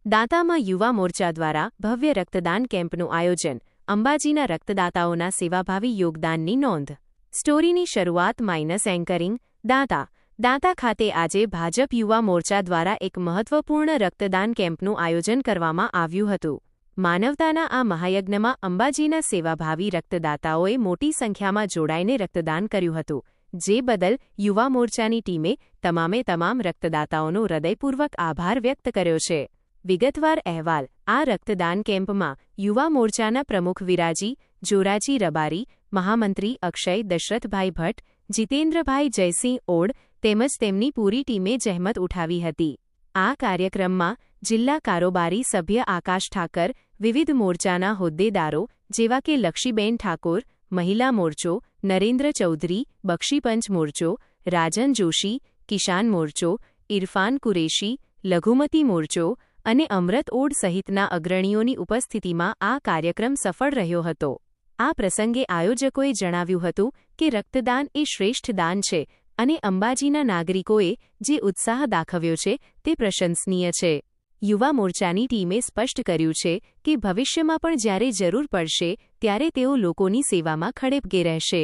દાંતામાં યુવા મોરચા દ્વારા ભવ્ય રક્તદાન કેમ્પનું આયોજન, અંબાજીના રક્તદાતાઓના સેવાભાવી યોગદાનની નોંધ. સ્ટોરીની શરૂઆત માઇનસ એન્કરિંગ. દાંતા ખાતે આજે ભાજપ યુવા મોરચા દ્વારા એક મહત્વપૂર્ણ રક્તદાન કેમ્પનું આયોજન કરવામાં આવ્યું હતું. માનવતાના આ મહાયજ્ઞમાં અંબાજીના સેવાભાવી રક્તદાતાઓએ મોટી સંખ્યામાં જોડાઈને રક્તદાન કર્યું હતું, જે બદલ યુવા મોરચાની ટીમે તમામ રક્તદાતાઓનો હૃદયપૂર્વક આભાર વ્યક્ત કર્યો છે. વિગતવાર અહેવાલ. આ રક્તદાન કેમ્પમાં યુવા મોરચાના પ્રમુખ વિરાજી જોરાજી રબારી, મહામંત્રી અક્ષય દશરથભાઈ ભટ્ટ, જીતેન્દ્રભાઈ જયસિંહ ઓડ તેમજ તેમની પૂરી ટીમે જહેમત ઉઠાવી હતી. આ કાર્યક્રમમાં જિલ્લા કારોબારી સભ્ય આકાશ ઠાકર, વિવિધ મોરચાના હોદ્દેદારો જેવા કે લક્ષીબેન ઠાકોર, મહિલા મોરચો, નરેન્દ્ર ચૌધરી, બક્ષીપંચ મોરચો, રાજન જોશી, કિસાન મોરચો, ઇરફાન કુરેશી, લઘુમતી મોરચો અને અમૃત ઓડ સહિતના અગ્રણીઓની ઉપસ્થિતિમાં આ કાર્યક્રમ સફળ રહ્યો હતો. આ પ્રસંગે આયોજકોએ જણાવ્યું હતું કે રક્તદાન એ શ્રેષ્ઠ દાન છે અને અંબાજીના નાગરિકોએ જે ઉત્સાહ દાખવ્યો છે તે પ્રશંસનીય છે. યુવા મોરચાની ટીમે સ્પષ્ટ કર્યું છે કે ભવિષ્યમાં પણ જ્યારે જરૂર પડશે ત્યારે તેઓ લોકોની સેવામાં ખડેપગે રહેશે.